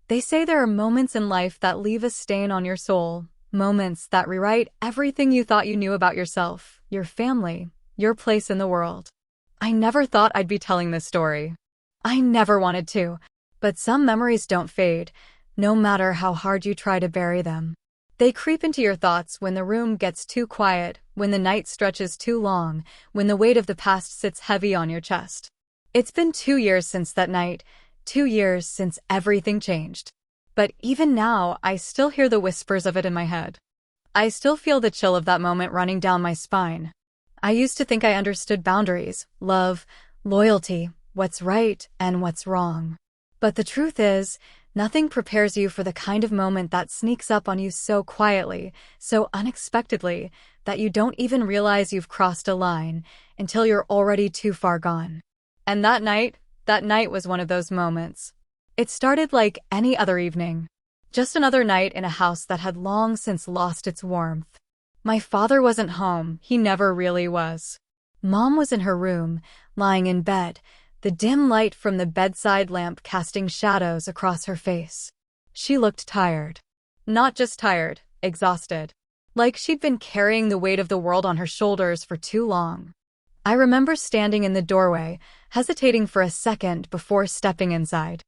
They say there are moments in life that leave a stain on your soul, moments that rewrite everything you thought you knew about yourself, your family, your place in the world. I never thought I'd be telling this story. I never wanted to, but some memories don't fade, no matter how hard you try to bury them. They creep into your thoughts when the room gets too quiet, when the night stretches too long, when the weight of the past sits heavy on your chest. It's been 2 years since that night, 2 years since everything changed. But even now, I still hear the whispers of it in my head. I still feel the chill of that moment running down my spine. I used to think I understood boundaries, love, loyalty, what's right and what's wrong. But the truth is, nothing prepares you for the kind of moment that sneaks up on you so quietly, so unexpectedly, that you don't even realize you've crossed a line until you're already too far gone. And that night was one of those moments. It started like any other evening. Just another night in a house that had long since lost its warmth. My father wasn't home, he never really was. Mom was in her room, lying in bed, the dim light from the bedside lamp casting shadows across her face. She looked tired. Not just tired, exhausted. Like she'd been carrying the weight of the world on her shoulders for too long. I remember standing in the doorway, hesitating for a second before stepping inside.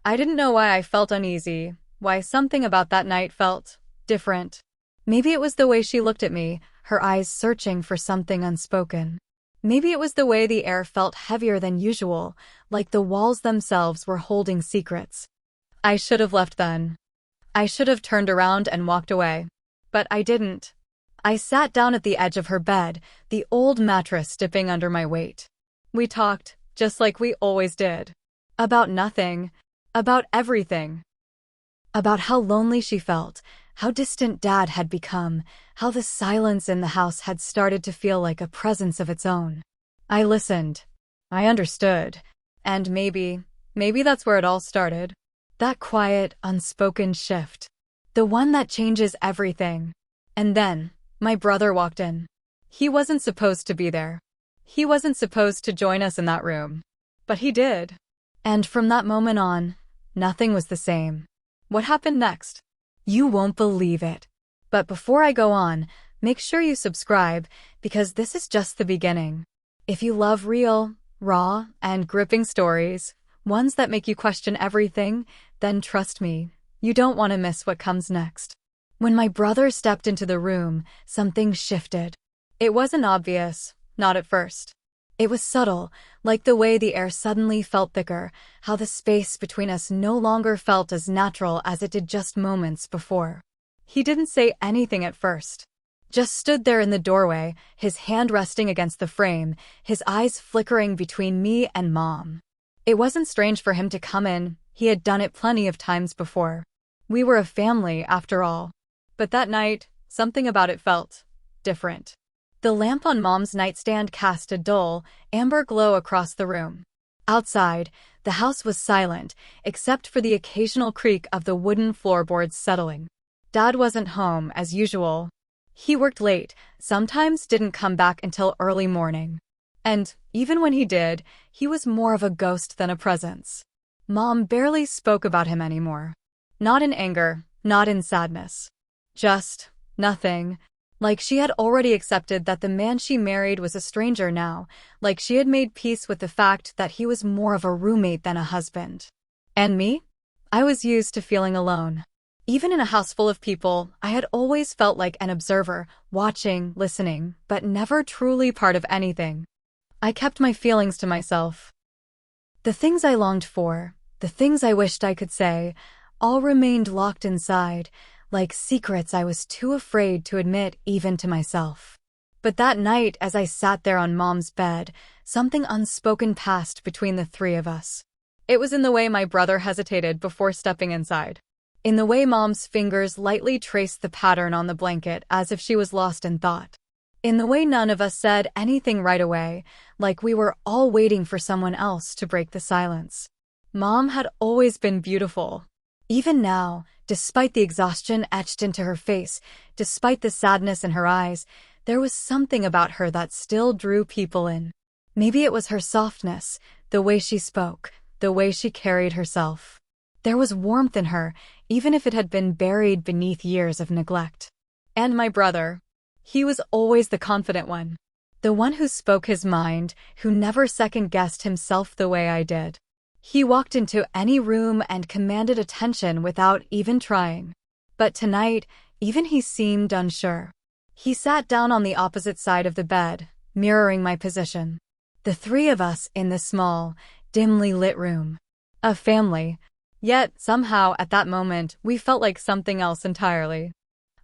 I didn't know why I felt uneasy, why something about that night felt different. Maybe it was the way she looked at me, her eyes searching for something unspoken. Maybe it was the way the air felt heavier than usual, like the walls themselves were holding secrets. I should have left then. I should have turned around and walked away. But I didn't. I sat down at the edge of her bed, the old mattress dipping under my weight. We talked, just like we always did. About nothing. About everything. About how lonely she felt, how distant Dad had become, how the silence in the house had started to feel like a presence of its own. I listened. I understood. And maybe that's where it all started. That quiet, unspoken shift. The one that changes everything. And then, my brother walked in. He wasn't supposed to be there. He wasn't supposed to join us in that room. But he did. And from that moment on, nothing was the same. What happened next? You won't believe it. But before I go on, make sure you subscribe, because this is just the beginning. If you love real, raw, and gripping stories, ones that make you question everything, then trust me, you don't want to miss what comes next. When my brother stepped into the room, something shifted. It wasn't obvious, not at first. It was subtle, like the way the air suddenly felt thicker, how the space between us no longer felt as natural as it did just moments before. He didn't say anything at first. Just stood there in the doorway, his hand resting against the frame, his eyes flickering between me and Mom. It wasn't strange for him to come in, he had done it plenty of times before. We were a family, after all. But that night, something about it felt different. The lamp on Mom's nightstand cast a dull, amber glow across the room. Outside, the house was silent, except for the occasional creak of the wooden floorboards settling. Dad wasn't home, as usual. He worked late, sometimes didn't come back until early morning. And, even when he did, he was more of a ghost than a presence. Mom barely spoke about him anymore. Not in anger, not in sadness. Just nothing. Like she had already accepted that the man she married was a stranger now, like she had made peace with the fact that he was more of a roommate than a husband. And me? I was used to feeling alone. Even in a house full of people, I had always felt like an observer, watching, listening, but never truly part of anything. I kept my feelings to myself. The things I longed for, the things I wished I could say, all remained locked inside, like secrets I was too afraid to admit even to myself. But that night, as I sat there on Mom's bed, something unspoken passed between the three of us. It was in the way my brother hesitated before stepping inside. In the way Mom's fingers lightly traced the pattern on the blanket as if she was lost in thought. In the way none of us said anything right away, like we were all waiting for someone else to break the silence. Mom had always been beautiful. Even now, despite the exhaustion etched into her face, despite the sadness in her eyes, there was something about her that still drew people in. Maybe it was her softness, the way she spoke, the way she carried herself. There was warmth in her, even if it had been buried beneath years of neglect. And my brother. He was always the confident one. The one who spoke his mind, who never second-guessed himself the way I did. He walked into any room and commanded attention without even trying. But tonight, even he seemed unsure. He sat down on the opposite side of the bed, mirroring my position. The three of us in the small, dimly lit room. A family. Yet, somehow, at that moment, we felt like something else entirely.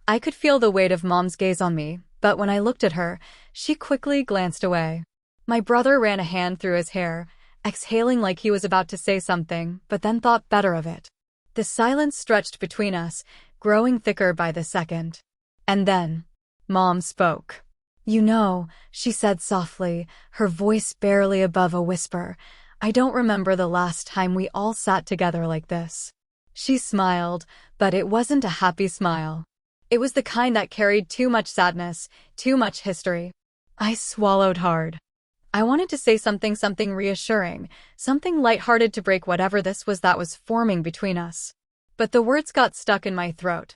I could feel the weight of Mom's gaze on me, but when I looked at her, she quickly glanced away. My brother ran a hand through his hair, exhaling like he was about to say something, but then thought better of it. The silence stretched between us, growing thicker by the second. And then, Mom spoke. "You know," she said softly, her voice barely above a whisper, "I don't remember the last time we all sat together like this." She smiled, but it wasn't a happy smile. It was the kind that carried too much sadness, too much history. I swallowed hard. I wanted to say something reassuring, something lighthearted to break whatever this was that was forming between us. But the words got stuck in my throat.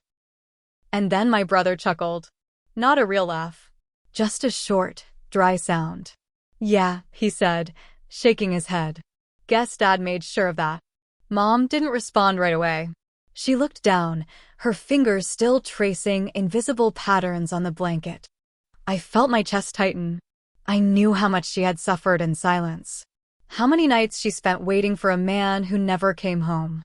And then my brother chuckled. Not a real laugh. Just a short, dry sound. "Yeah," he said, shaking his head. "Guess Dad made sure of that." Mom didn't respond right away. She looked down, her fingers still tracing invisible patterns on the blanket. I felt my chest tighten. I knew how much she had suffered in silence. How many nights she spent waiting for a man who never came home.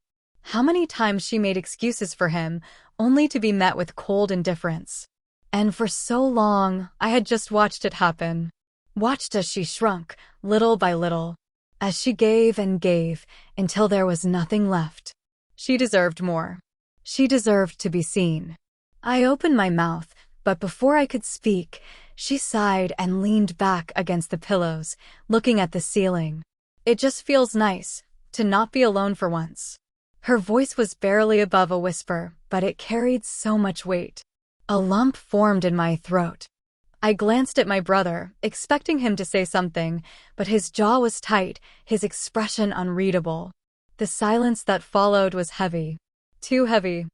How many times she made excuses for him, only to be met with cold indifference. And for so long, I had just watched it happen. Watched as she shrunk, little by little. As she gave and gave, until there was nothing left. She deserved more. She deserved to be seen. I opened my mouth, but before I could speak, she sighed and leaned back against the pillows, looking at the ceiling. "It just feels nice, to not be alone for once." Her voice was barely above a whisper, but it carried so much weight. A lump formed in my throat. I glanced at my brother, expecting him to say something, but his jaw was tight, his expression unreadable. The silence that followed was heavy. Too heavy.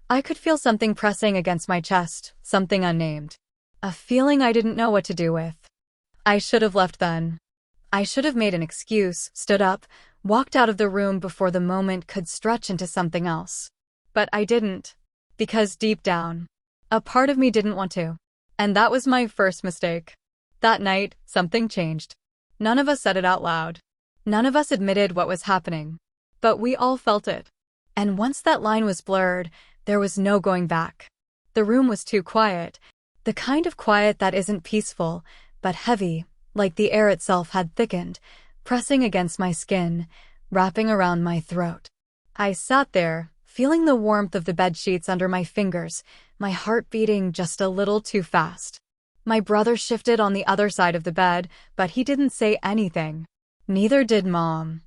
I could feel something pressing against my chest, something unnamed. A feeling I didn't know what to do with. I should have left then. I should have made an excuse, stood up, walked out of the room before the moment could stretch into something else. But I didn't. Because deep down, a part of me didn't want to. And that was my first mistake. That night, something changed. None of us said it out loud. None of us admitted what was happening. But we all felt it. And once that line was blurred, there was no going back. The room was too quiet. The kind of quiet that isn't peaceful, but heavy, like the air itself had thickened, pressing against my skin, wrapping around my throat. I sat there, feeling the warmth of the bedsheets under my fingers, my heart beating just a little too fast. My brother shifted on the other side of the bed, but he didn't say anything. Neither did Mom.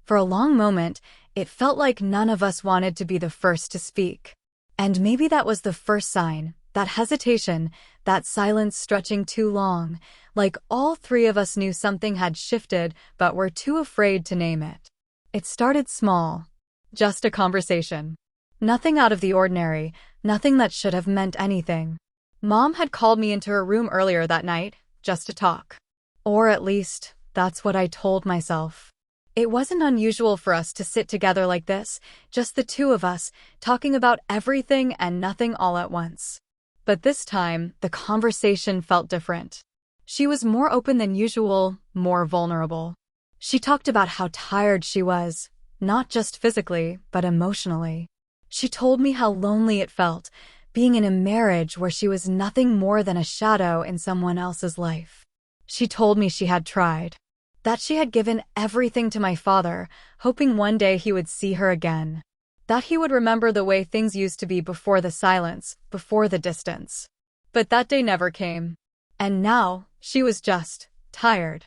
For a long moment, it felt like none of us wanted to be the first to speak. And maybe that was the first sign, that hesitation, that silence stretching too long, like all three of us knew something had shifted but were too afraid to name it. It started small. Just a conversation. Nothing out of the ordinary, nothing that should have meant anything. Mom had called me into her room earlier that night, just to talk. Or at least, that's what I told myself. It wasn't unusual for us to sit together like this, just the two of us, talking about everything and nothing all at once. But this time, the conversation felt different. She was more open than usual, more vulnerable. She talked about how tired she was, not just physically, but emotionally. She told me how lonely it felt, being in a marriage where she was nothing more than a shadow in someone else's life. She told me she had tried. That she had given everything to my father, hoping one day he would see her again. That he would remember the way things used to be before the silence, before the distance. But that day never came. And now, she was just tired.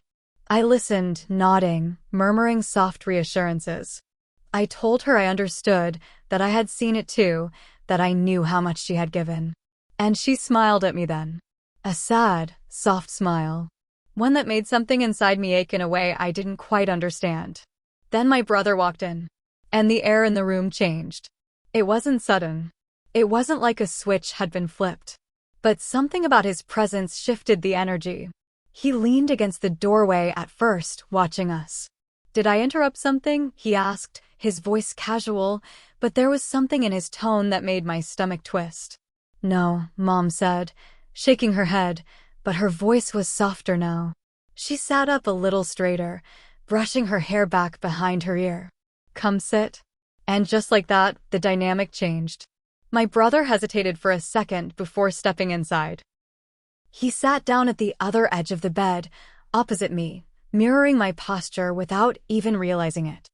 I listened, nodding, murmuring soft reassurances. I told her I understood, that I had seen it too, that I knew how much she had given. And she smiled at me then. A sad, soft smile. One that made something inside me ache in a way I didn't quite understand. Then my brother walked in. and the air in the room changed. It wasn't sudden. It wasn't like a switch had been flipped. But something about his presence shifted the energy. He leaned against the doorway at first, watching us. "Did I interrupt something?" he asked, his voice casual, but there was something in his tone that made my stomach twist. "No," Mom said, shaking her head, but her voice was softer now. She sat up a little straighter, brushing her hair back behind her ear. "Come sit." And just like that, the dynamic changed. My brother hesitated for a second before stepping inside. He sat down at the other edge of the bed, opposite me, mirroring my posture without even realizing it.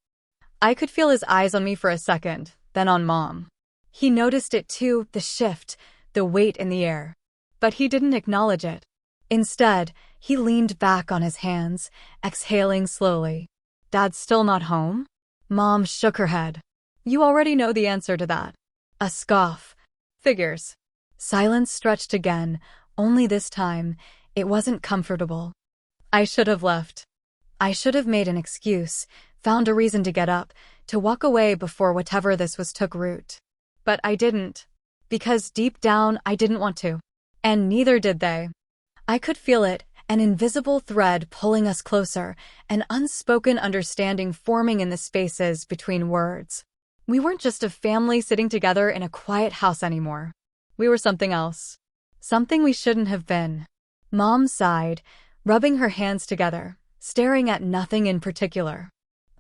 I could feel his eyes on me for a second, then on Mom. He noticed it too, the shift, the weight in the air. But he didn't acknowledge it. Instead, he leaned back on his hands, exhaling slowly. "Dad's still not home?" Mom shook her head. "You already know the answer to that." A scoff. "Figures." Silence stretched again, only this time, it wasn't comfortable. I should have left. I should have made an excuse, found a reason to get up, to walk away before whatever this was took root. But I didn't. Because deep down, I didn't want to. And neither did they. I could feel it, an invisible thread pulling us closer, an unspoken understanding forming in the spaces between words. We weren't just a family sitting together in a quiet house anymore. We were something else. Something we shouldn't have been. Mom sighed, rubbing her hands together, staring at nothing in particular.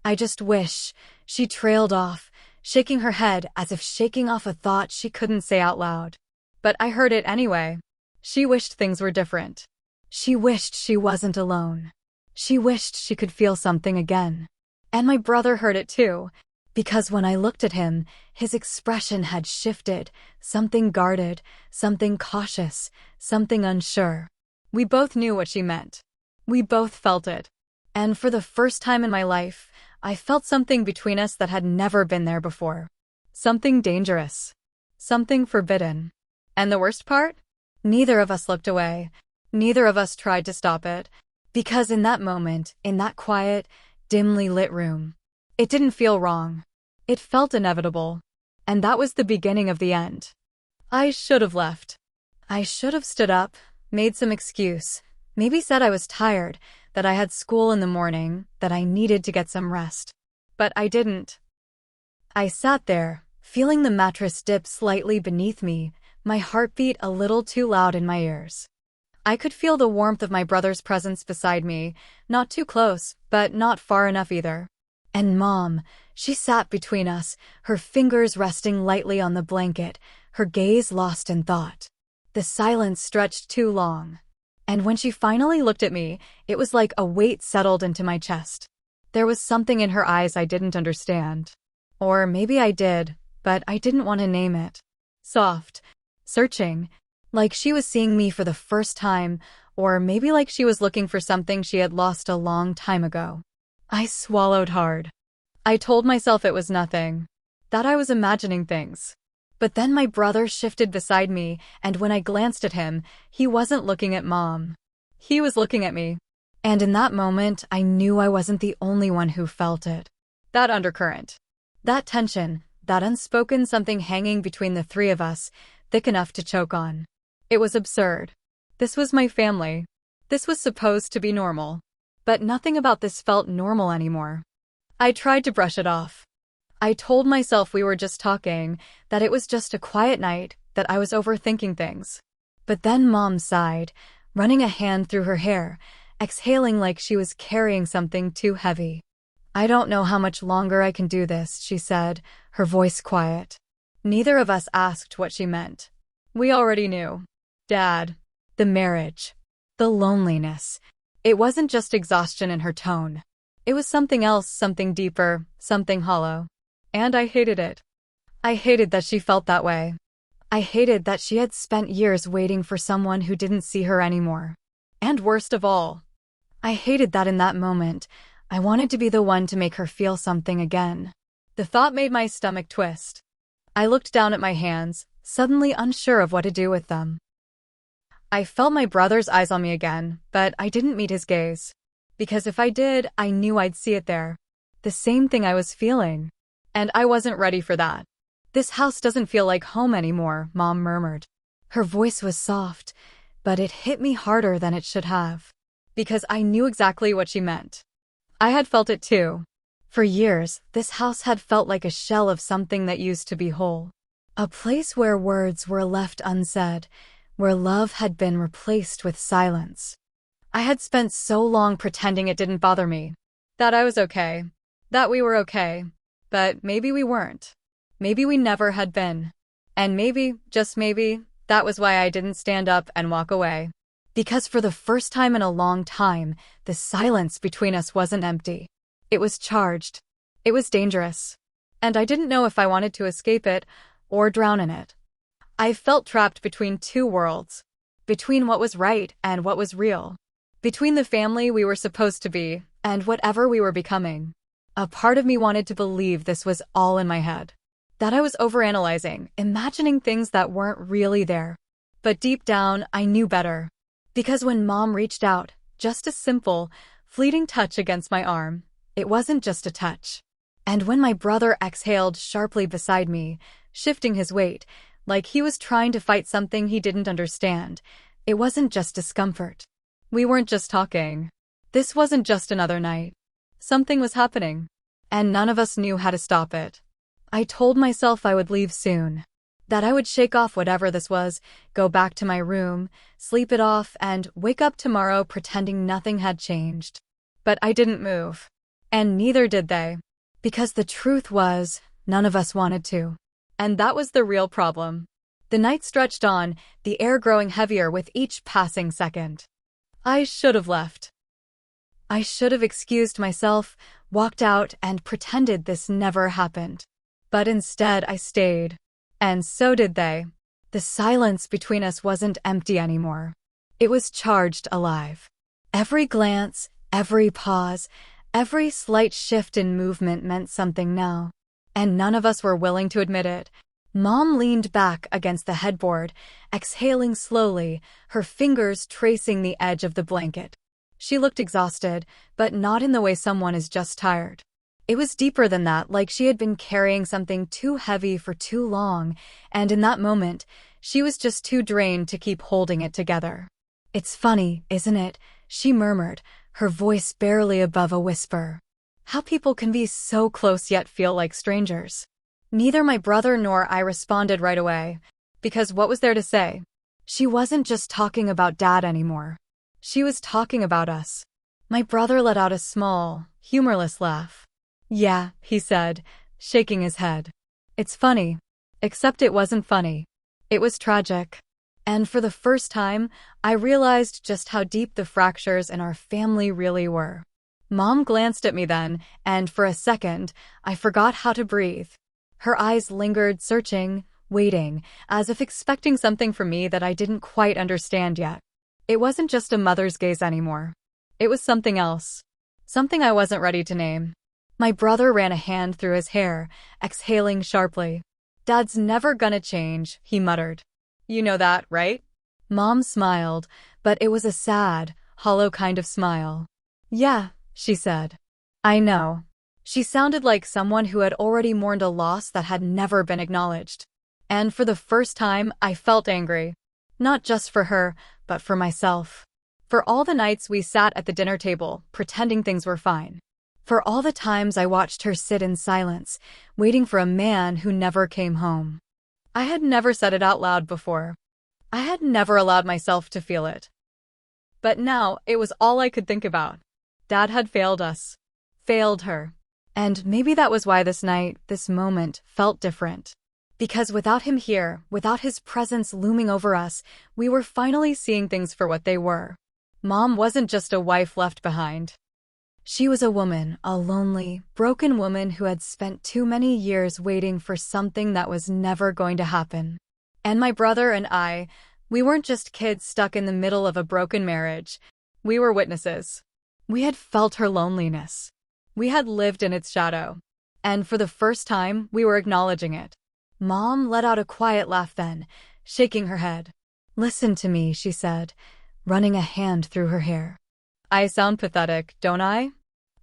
"I just wish," she trailed off, shaking her head as if shaking off a thought she couldn't say out loud. But I heard it anyway. She wished things were different. She wished she wasn't alone. She wished she could feel something again. And my brother heard it too. Because when I looked at him, his expression had shifted, something guarded, something cautious, something unsure. We both knew what she meant. We both felt it. And for the first time in my life, I felt something between us that had never been there before. Something dangerous. Something forbidden. And the worst part? Neither of us looked away. Neither of us tried to stop it. Because in that moment, in that quiet, dimly lit room, it didn't feel wrong. It felt inevitable. And that was the beginning of the end. I should have left. I should have stood up, made some excuse, maybe said I was tired, that I had school in the morning, that I needed to get some rest. But I didn't. I sat there, feeling the mattress dip slightly beneath me, my heartbeat a little too loud in my ears. I could feel the warmth of my brother's presence beside me, not too close, but not far enough either. And Mom, she sat between us, her fingers resting lightly on the blanket, her gaze lost in thought. The silence stretched too long. And when she finally looked at me, it was like a weight settled into my chest. There was something in her eyes I didn't understand. Or maybe I did, but I didn't want to name it. Soft. Searching. Like she was seeing me for the first time, or maybe like she was looking for something she had lost a long time ago. I swallowed hard. I told myself it was nothing. That I was imagining things. But then my brother shifted beside me, and when I glanced at him, he wasn't looking at Mom. He was looking at me. And in that moment, I knew I wasn't the only one who felt it. That undercurrent. That tension, that unspoken something hanging between the three of us, thick enough to choke on. It was absurd. This was my family. This was supposed to be normal. But nothing about this felt normal anymore. I tried to brush it off. I told myself we were just talking, that it was just a quiet night, that I was overthinking things. But then Mom sighed, running a hand through her hair, exhaling like she was carrying something too heavy. "I don't know how much longer I can do this," she said, her voice quiet. Neither of us asked what she meant. We already knew. Dad. The marriage. The loneliness. It wasn't just exhaustion in her tone. It was something else, something deeper, something hollow. And I hated it. I hated that she felt that way. I hated that she had spent years waiting for someone who didn't see her anymore. And worst of all, I hated that in that moment, I wanted to be the one to make her feel something again. The thought made my stomach twist. I looked down at my hands, suddenly unsure of what to do with them. I felt my brother's eyes on me again, but I didn't meet his gaze. Because if I did, I knew I'd see it there. The same thing I was feeling. And I wasn't ready for that. "This house doesn't feel like home anymore," Mom murmured. Her voice was soft, but it hit me harder than it should have. Because I knew exactly what she meant. I had felt it too. For years, this house had felt like a shell of something that used to be whole. A place where words were left unsaid, where love had been replaced with silence. I had spent so long pretending it didn't bother me. That I was okay. That we were okay. But maybe we weren't. Maybe we never had been. And maybe, just maybe, that was why I didn't stand up and walk away. Because for the first time in a long time, the silence between us wasn't empty. It was charged. It was dangerous. And I didn't know if I wanted to escape it or drown in it. I felt trapped between two worlds. Between what was right and what was real. Between the family we were supposed to be and whatever we were becoming. A part of me wanted to believe this was all in my head. That I was overanalyzing, imagining things that weren't really there. But deep down, I knew better. Because when Mom reached out, just a simple, fleeting touch against my arm, it wasn't just a touch. And when my brother exhaled sharply beside me, shifting his weight, like he was trying to fight something he didn't understand, it wasn't just discomfort. We weren't just talking. This wasn't just another night. Something was happening. And none of us knew how to stop it. I told myself I would leave soon. That I would shake off whatever this was, go back to my room, sleep it off, and wake up tomorrow pretending nothing had changed. But I didn't move. And neither did they. Because the truth was, none of us wanted to. And that was the real problem. The night stretched on, the air growing heavier with each passing second. I should have left. I should have excused myself, walked out, and pretended this never happened. But instead I stayed. And so did they. The silence between us wasn't empty anymore. It was charged alive. Every glance, every pause, every slight shift in movement meant something now. And none of us were willing to admit it. Mom leaned back against the headboard, exhaling slowly, her fingers tracing the edge of the blanket. She looked exhausted, but not in the way someone is just tired. It was deeper than that, like she had been carrying something too heavy for too long, and in that moment, she was just too drained to keep holding it together. "It's funny, isn't it?" she murmured, her voice barely above a whisper. "How people can be so close yet feel like strangers." Neither my brother nor I responded right away, because what was there to say? She wasn't just talking about Dad anymore. She was talking about us. My brother let out a small, humorless laugh. "Yeah," he said, shaking his head. "It's funny." Except it wasn't funny. It was tragic. And for the first time, I realized just how deep the fractures in our family really were. Mom glanced at me then, and for a second, I forgot how to breathe. Her eyes lingered, searching, waiting, as if expecting something from me that I didn't quite understand yet. It wasn't just a mother's gaze anymore. It was something else. Something I wasn't ready to name. My brother ran a hand through his hair, exhaling sharply. "Dad's never gonna change," he muttered. "You know that, right?" Mom smiled, but it was a sad, hollow kind of smile. "Yeah," she said. "I know." She sounded like someone who had already mourned a loss that had never been acknowledged. And for the first time, I felt angry. Not just for her, but for myself. For all the nights we sat at the dinner table, pretending things were fine. For all the times I watched her sit in silence, waiting for a man who never came home. I had never said it out loud before. I had never allowed myself to feel it. But now, it was all I could think about. Dad had failed us. Failed her. And maybe that was why this night, this moment, felt different. Because without him here, without his presence looming over us, we were finally seeing things for what they were. Mom wasn't just a wife left behind. She was a woman, a lonely, broken woman who had spent too many years waiting for something that was never going to happen. And my brother and I, we weren't just kids stuck in the middle of a broken marriage. We were witnesses. We had felt her loneliness. We had lived in its shadow. And for the first time, we were acknowledging it. Mom let out a quiet laugh then, shaking her head. "Listen to me," she said, running a hand through her hair. "I sound pathetic, don't I?"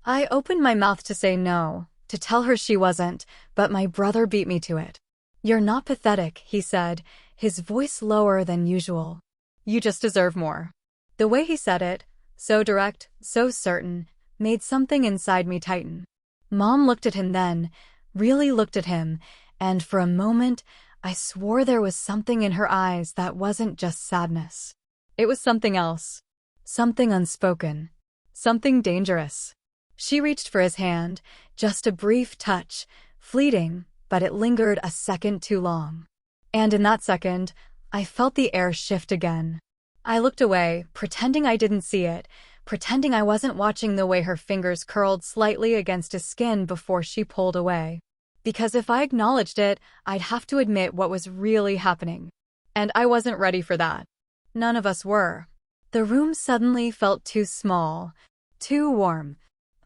I opened my mouth to say no, to tell her she wasn't, but my brother beat me to it. "You're not pathetic," he said, his voice lower than usual. "You just deserve more." The way he said it, so direct, so certain, made something inside me tighten. Mom looked at him then, really looked at him, and for a moment, I swore there was something in her eyes that wasn't just sadness. It was something else. Something unspoken. Something dangerous. She reached for his hand, just a brief touch, fleeting, but it lingered a second too long. And in that second, I felt the air shift again. I looked away, pretending I didn't see it, pretending I wasn't watching the way her fingers curled slightly against his skin before she pulled away. Because if I acknowledged it, I'd have to admit what was really happening. And I wasn't ready for that. None of us were. The room suddenly felt too small, too warm.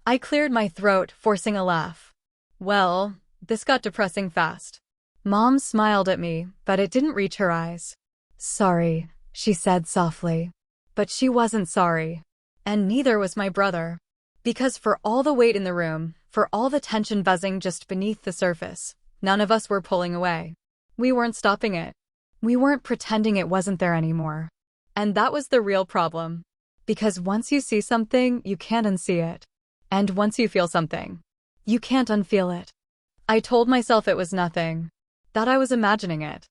I cleared my throat, forcing a laugh. Well, this got depressing fast. Mom smiled at me, but it didn't reach her eyes. "Sorry," she said softly. But she wasn't sorry. And neither was my brother. Because for all the weight in the room, for all the tension buzzing just beneath the surface, none of us were pulling away. We weren't stopping it. We weren't pretending it wasn't there anymore. And that was the real problem. Because once you see something, you can't unsee it. And once you feel something, you can't unfeel it. I told myself it was nothing. That I was imagining it.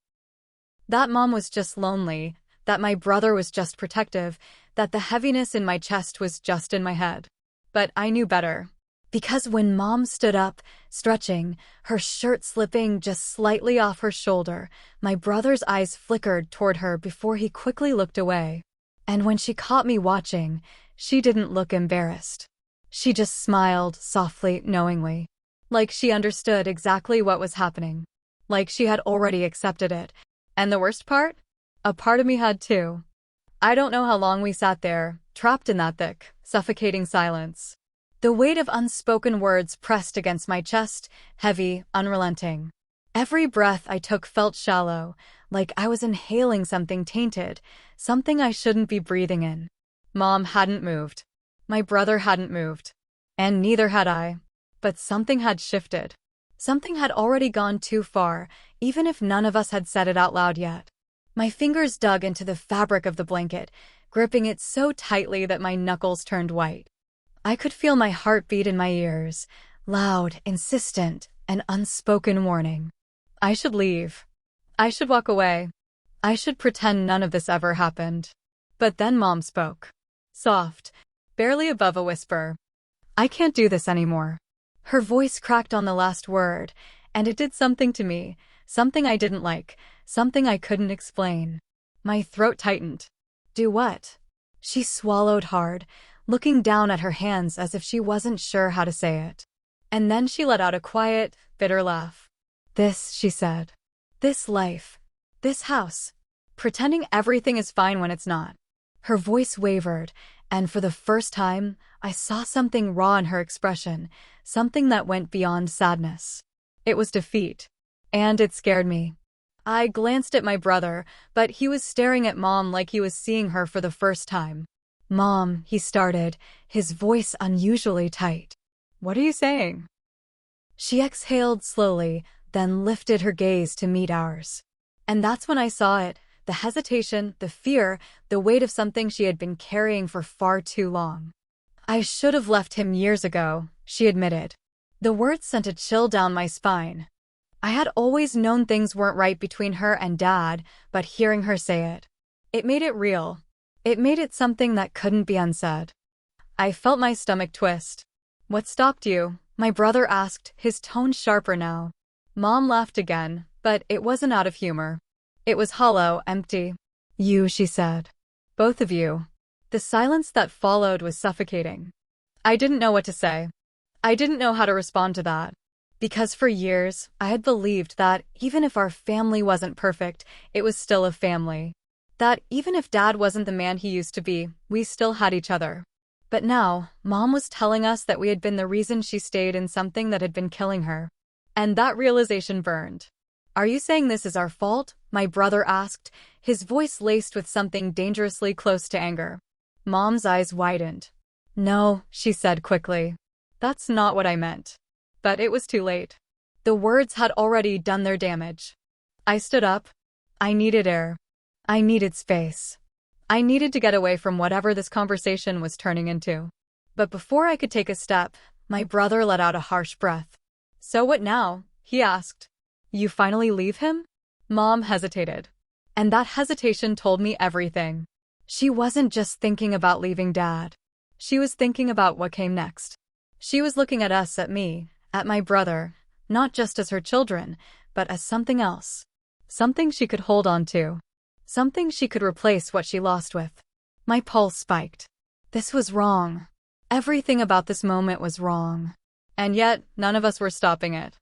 That Mom was just lonely, that my brother was just protective, that the heaviness in my chest was just in my head. But I knew better. Because when Mom stood up, stretching, her shirt slipping just slightly off her shoulder, my brother's eyes flickered toward her before he quickly looked away. And when she caught me watching, she didn't look embarrassed. She just smiled, softly, knowingly. Like she understood exactly what was happening. Like she had already accepted it. And the worst part? A part of me had too. I don't know how long we sat there, trapped in that thick, suffocating silence. The weight of unspoken words pressed against my chest, heavy, unrelenting. Every breath I took felt shallow, like I was inhaling something tainted, something I shouldn't be breathing in. Mom hadn't moved. My brother hadn't moved. And neither had I. But something had shifted. Something had already gone too far, even if none of us had said it out loud yet. My fingers dug into the fabric of the blanket, gripping it so tightly that my knuckles turned white. I could feel my heartbeat in my ears, loud, insistent, an unspoken warning. I should leave. I should walk away. I should pretend none of this ever happened. But then Mom spoke. Soft, barely above a whisper. "I can't do this anymore." Her voice cracked on the last word, and it did something to me, something I didn't like, something I couldn't explain. My throat tightened. "Do what?" She swallowed hard, looking down at her hands as if she wasn't sure how to say it. And then she let out a quiet, bitter laugh. "This," she said. "This life. This house. Pretending everything is fine when it's not." Her voice wavered, and for the first time, I saw something raw in her expression, something that went beyond sadness. It was defeat. And it scared me. I glanced at my brother, but he was staring at Mom like he was seeing her for the first time. "Mom," he started, his voice unusually tight. "What are you saying?" She exhaled slowly, then lifted her gaze to meet ours. And that's when I saw it, the hesitation, the fear, the weight of something she had been carrying for far too long. "I should have left him years ago," she admitted. The words sent a chill down my spine. I had always known things weren't right between her and Dad, but hearing her say it, it made it real. It made it something that couldn't be unsaid. I felt my stomach twist. "What stopped you?" my brother asked, his tone sharper now. Mom laughed again, but it wasn't out of humor. It was hollow, empty. "You," she said. "Both of you." The silence that followed was suffocating. I didn't know what to say. I didn't know how to respond to that. Because for years, I had believed that even if our family wasn't perfect, it was still a family. That even if Dad wasn't the man he used to be, we still had each other. But now, Mom was telling us that we had been the reason she stayed in something that had been killing her. And that realization burned. "Are you saying this is our fault?" my brother asked, his voice laced with something dangerously close to anger. Mom's eyes widened. "No," she said quickly. "That's not what I meant." But it was too late. The words had already done their damage. I stood up. I needed air. I needed space. I needed to get away from whatever this conversation was turning into. But before I could take a step, my brother let out a harsh breath. "So what now?" he asked. "You finally leave him?" Mom hesitated. And that hesitation told me everything. She wasn't just thinking about leaving Dad. She was thinking about what came next. She was looking at us, at me, at my brother, not just as her children, but as something else. Something she could hold on to. Something she could replace what she lost with. My pulse spiked. This was wrong. Everything about this moment was wrong. And yet, none of us were stopping it.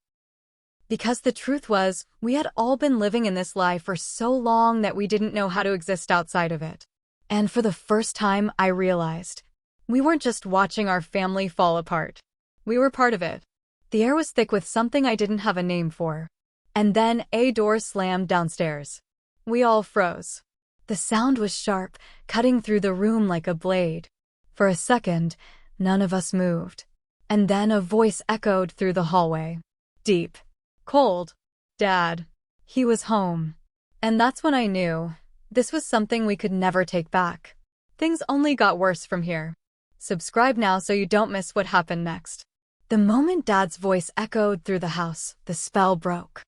Because the truth was, we had all been living in this lie for so long that we didn't know how to exist outside of it. And for the first time, I realized, we weren't just watching our family fall apart. We were part of it. The air was thick with something I didn't have a name for. And then a door slammed downstairs. We all froze. The sound was sharp, cutting through the room like a blade. For a second, none of us moved. And then a voice echoed through the hallway. Deep. Cold. Dad. He was home. And that's when I knew. This was something we could never take back. Things only got worse from here. Subscribe now so you don't miss what happened next. The moment Dad's voice echoed through the house, the spell broke.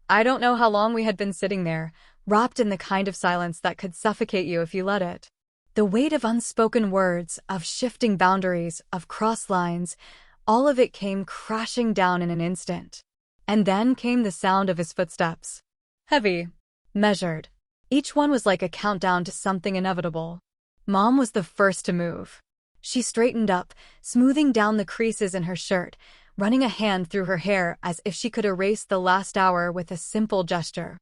I don't know how long we had been sitting there, wrapped in the kind of silence that could suffocate you if you let it. The weight of unspoken words, of shifting boundaries, of crossed lines, all of it came crashing down in an instant. And then came the sound of his footsteps. Heavy. Measured. Each one was like a countdown to something inevitable. Mom was the first to move. She straightened up, smoothing down the creases in her shirt, running a hand through her hair as if she could erase the last hour with a simple gesture.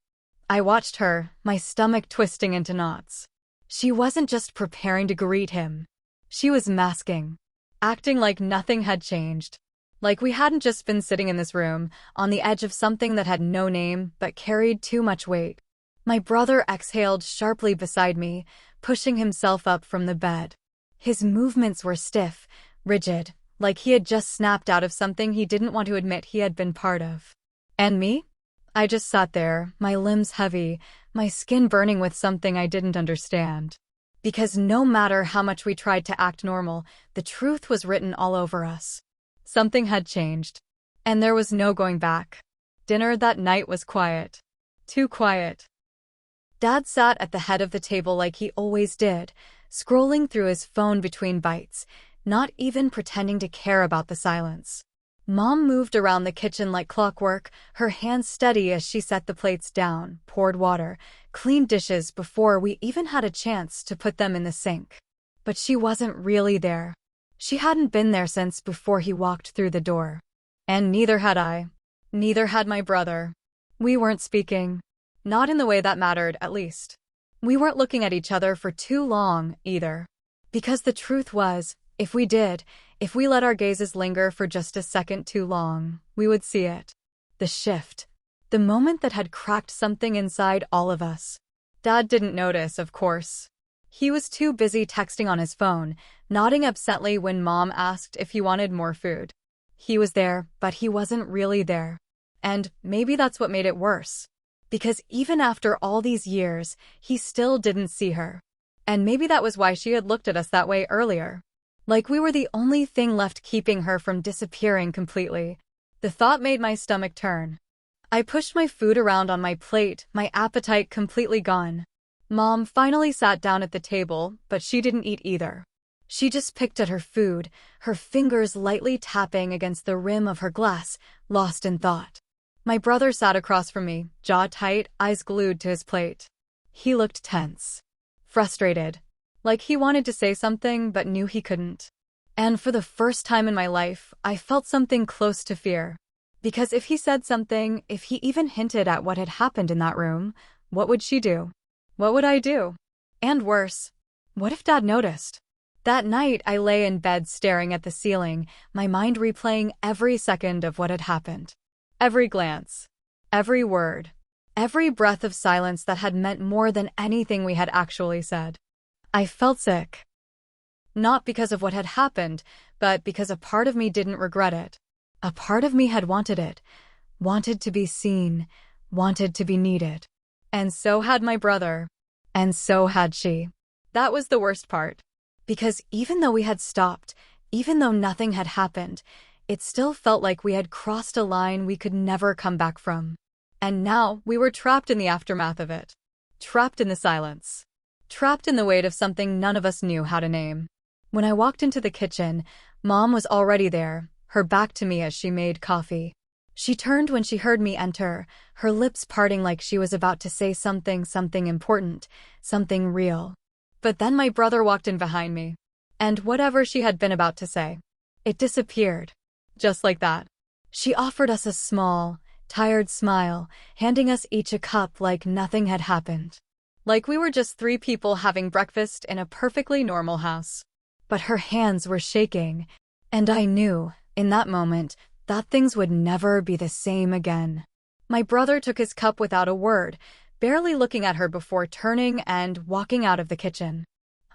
I watched her, my stomach twisting into knots. She wasn't just preparing to greet him. She was masking, acting like nothing had changed. Like we hadn't just been sitting in this room, on the edge of something that had no name but carried too much weight. My brother exhaled sharply beside me, pushing himself up from the bed. His movements were stiff, rigid, like he had just snapped out of something he didn't want to admit he had been part of. And me? I just sat there, my limbs heavy, my skin burning with something I didn't understand. Because no matter how much we tried to act normal, the truth was written all over us. Something had changed. And there was no going back. Dinner that night was quiet. Too quiet. Dad sat at the head of the table like he always did, scrolling through his phone between bites, not even pretending to care about the silence. Mom moved around the kitchen like clockwork, her hands steady as she set the plates down, poured water, cleaned dishes before we even had a chance to put them in the sink. But she wasn't really there. She hadn't been there since before he walked through the door. And neither had I. Neither had my brother. We weren't speaking. Not in the way that mattered, at least. We weren't looking at each other for too long, either. Because the truth was, if we did, if we let our gazes linger for just a second too long, we would see it. The shift. The moment that had cracked something inside all of us. Dad didn't notice, of course. He was too busy texting on his phone, nodding absently when Mom asked if he wanted more food. He was there, but he wasn't really there. And maybe that's what made it worse. Because even after all these years, he still didn't see her. And maybe that was why she had looked at us that way earlier. Like we were the only thing left keeping her from disappearing completely. The thought made my stomach turn. I pushed my food around on my plate, my appetite completely gone. Mom finally sat down at the table, but she didn't eat either. She just picked at her food, her fingers lightly tapping against the rim of her glass, lost in thought. My brother sat across from me, jaw tight, eyes glued to his plate. He looked tense. Frustrated. Like he wanted to say something but knew he couldn't. And for the first time in my life, I felt something close to fear. Because if he said something, if he even hinted at what had happened in that room, what would she do? What would I do? And worse, what if Dad noticed? That night, I lay in bed staring at the ceiling, my mind replaying every second of what had happened. Every glance. Every word. Every breath of silence that had meant more than anything we had actually said. I felt sick. Not because of what had happened, but because a part of me didn't regret it. A part of me had wanted it, wanted to be seen, wanted to be needed. And so had my brother. And so had she. That was the worst part. Because even though we had stopped, even though nothing had happened, it still felt like we had crossed a line we could never come back from. And now we were trapped in the aftermath of it. Trapped in the silence. Trapped in the weight of something none of us knew how to name. When I walked into the kitchen, Mom was already there, her back to me as she made coffee. She turned when she heard me enter, her lips parting like she was about to say something important, something real. But then my brother walked in behind me. And whatever she had been about to say, it disappeared. Just like that. She offered us a small, tired smile, handing us each a cup like nothing had happened. Like we were just three people having breakfast in a perfectly normal house. But her hands were shaking, and I knew, in that moment, that things would never be the same again. My brother took his cup without a word, barely looking at her before turning and walking out of the kitchen.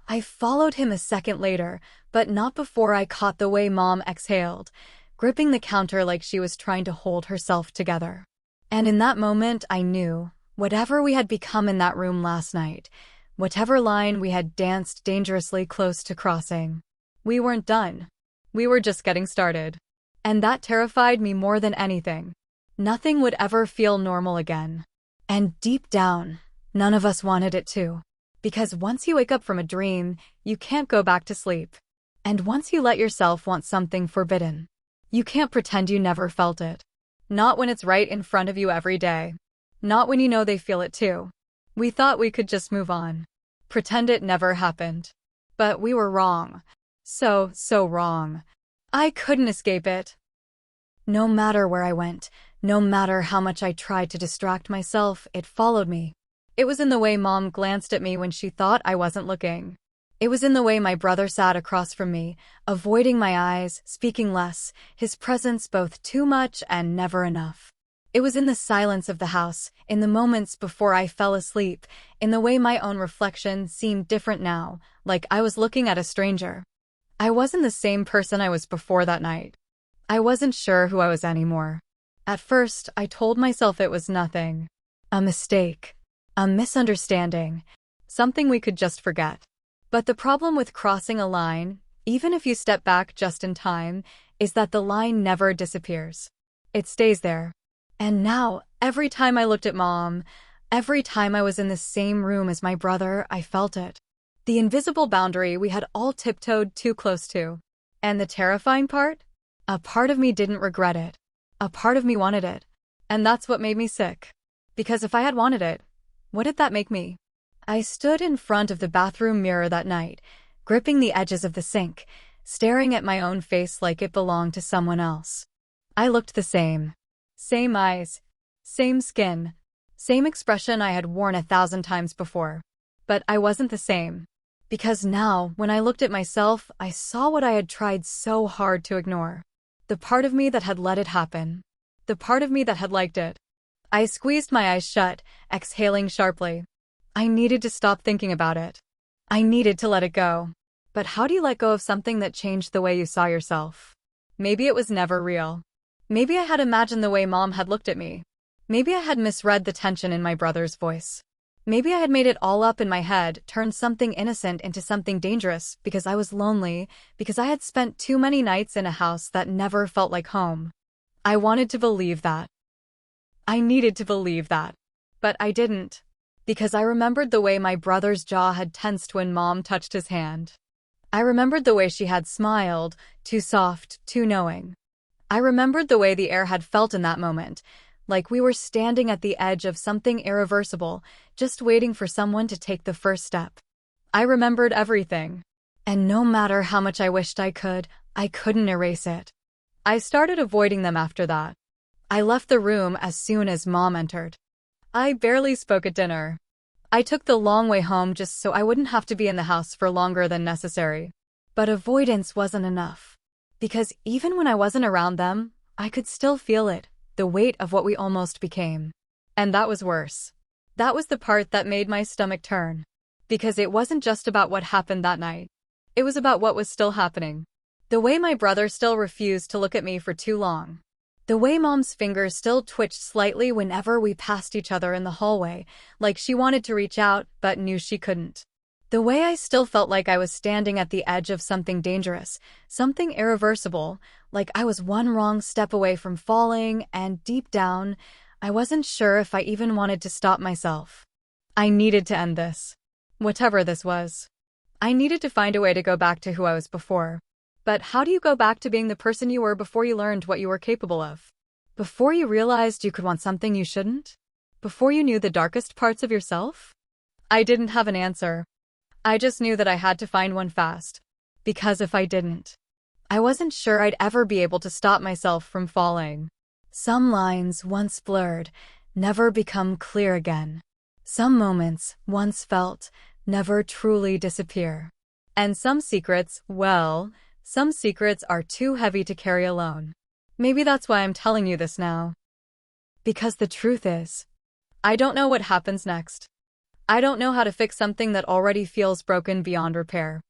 I followed him a second later, but not before I caught the way Mom exhaled, gripping the counter like she was trying to hold herself together. And in that moment, I knew, whatever we had become in that room last night, whatever line we had danced dangerously close to crossing, we weren't done. We were just getting started. And that terrified me more than anything. Nothing would ever feel normal again. And deep down, none of us wanted it to. Because once you wake up from a dream, you can't go back to sleep. And once you let yourself want something forbidden, you can't pretend you never felt it. Not when it's right in front of you every day. Not when you know they feel it too. We thought we could just move on. Pretend it never happened. But we were wrong. So wrong. I couldn't escape it. No matter where I went, no matter how much I tried to distract myself, it followed me. It was in the way Mom glanced at me when she thought I wasn't looking. It was in the way my brother sat across from me, avoiding my eyes, speaking less, his presence both too much and never enough. It was in the silence of the house, in the moments before I fell asleep, in the way my own reflection seemed different now, like I was looking at a stranger. I wasn't the same person I was before that night. I wasn't sure who I was anymore. At first, I told myself it was nothing. A mistake. A misunderstanding. Something we could just forget. But the problem with crossing a line, even if you step back just in time, is that the line never disappears. It stays there. And now, every time I looked at Mom, every time I was in the same room as my brother, I felt it. The invisible boundary we had all tiptoed too close to. And the terrifying part? A part of me didn't regret it. A part of me wanted it. And that's what made me sick. Because if I had wanted it, what did that make me? I stood in front of the bathroom mirror that night, gripping the edges of the sink, staring at my own face like it belonged to someone else. I looked the same. Same eyes, same skin, same expression I had worn 1,000 times before. But I wasn't the same. Because now, when I looked at myself, I saw what I had tried so hard to ignore. The part of me that had let it happen. The part of me that had liked it. I squeezed my eyes shut, exhaling sharply. I needed to stop thinking about it. I needed to let it go. But how do you let go of something that changed the way you saw yourself? Maybe it was never real. Maybe I had imagined the way Mom had looked at me. Maybe I had misread the tension in my brother's voice. Maybe I had made it all up in my head, turned something innocent into something dangerous because I was lonely, because I had spent too many nights in a house that never felt like home. I wanted to believe that. I needed to believe that. But I didn't. Because I remembered the way my brother's jaw had tensed when Mom touched his hand. I remembered the way she had smiled, too soft, too knowing. I remembered the way the air had felt in that moment, like we were standing at the edge of something irreversible, just waiting for someone to take the first step. I remembered everything. And no matter how much I wished I couldn't erase it. I started avoiding them after that. I left the room as soon as Mom entered. I barely spoke at dinner. I took the long way home just so I wouldn't have to be in the house for longer than necessary. But avoidance wasn't enough. Because even when I wasn't around them, I could still feel it, the weight of what we almost became. And that was worse. That was the part that made my stomach turn. Because it wasn't just about what happened that night. It was about what was still happening. The way my brother still refused to look at me for too long. The way Mom's fingers still twitched slightly whenever we passed each other in the hallway, like she wanted to reach out but knew she couldn't. The way I still felt like I was standing at the edge of something dangerous, something irreversible, like I was one wrong step away from falling, and deep down, I wasn't sure if I even wanted to stop myself. I needed to end this. Whatever this was. I needed to find a way to go back to who I was before. But how do you go back to being the person you were before you learned what you were capable of? Before you realized you could want something you shouldn't? Before you knew the darkest parts of yourself? I didn't have an answer. I just knew that I had to find one fast. Because if I didn't, I wasn't sure I'd ever be able to stop myself from falling. Some lines, once blurred, never become clear again. Some moments, once felt, never truly disappear. And some secrets, well, some secrets are too heavy to carry alone. Maybe that's why I'm telling you this now. Because the truth is, I don't know what happens next. I don't know how to fix something that already feels broken beyond repair.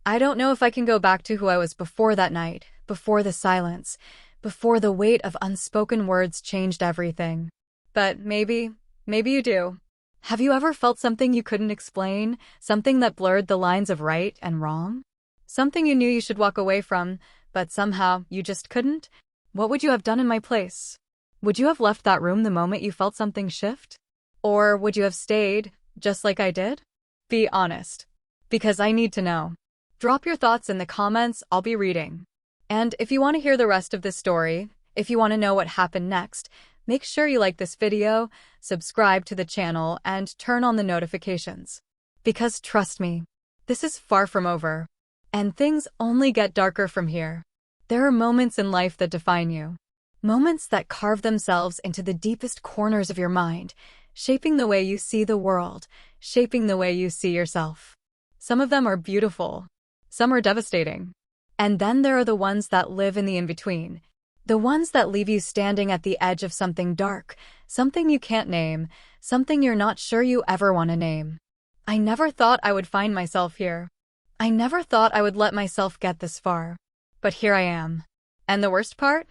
I don't know if I can go back to who I was before that night, before the silence, before the weight of unspoken words changed everything. But maybe you do. Have you ever felt something you couldn't explain, something that blurred the lines of right and wrong? Something you knew you should walk away from, but somehow you just couldn't? What would you have done in my place? Would you have left that room the moment you felt something shift? Or would you have stayed, just like I did? Be honest. Because I need to know. Drop your thoughts in the comments, I'll be reading. And if you want to hear the rest of this story, if you want to know what happened next, make sure you like this video, subscribe to the channel, and turn on the notifications. Because trust me, this is far from over. And things only get darker from here. There are moments in life that define you. Moments that carve themselves into the deepest corners of your mind, shaping the way you see the world, shaping the way you see yourself. Some of them are beautiful. Some are devastating. And then there are the ones that live in the in-between. The ones that leave you standing at the edge of something dark, something you can't name, something you're not sure you ever want to name. I never thought I would find myself here. I never thought I would let myself get this far. But here I am. And the worst part?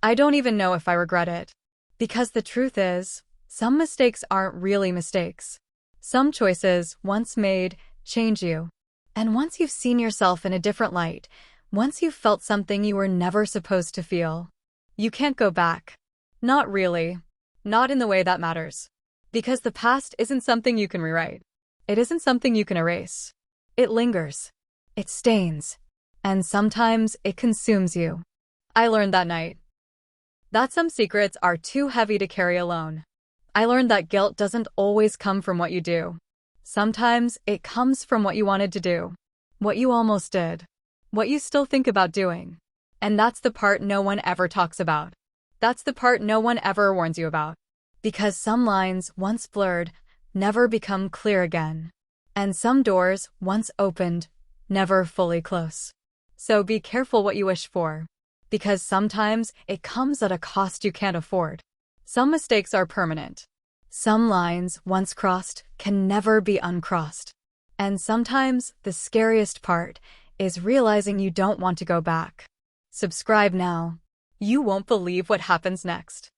I don't even know if I regret it. Because the truth is, some mistakes aren't really mistakes. Some choices, once made, change you. And once you've seen yourself in a different light, once you've felt something you were never supposed to feel, you can't go back. Not really. Not in the way that matters. Because the past isn't something you can rewrite. It isn't something you can erase. It lingers. It stains. And sometimes it consumes you. I learned that night that some secrets are too heavy to carry alone. I learned that guilt doesn't always come from what you do. Sometimes it comes from what you wanted to do, what you almost did, what you still think about doing. And that's the part no one ever talks about. That's the part no one ever warns you about. Because some lines, once blurred, never become clear again. And some doors, once opened, never fully close. So be careful what you wish for. Because sometimes it comes at a cost you can't afford. Some mistakes are permanent. Some lines, once crossed, can never be uncrossed. And sometimes the scariest part is realizing you don't want to go back. Subscribe now. You won't believe what happens next.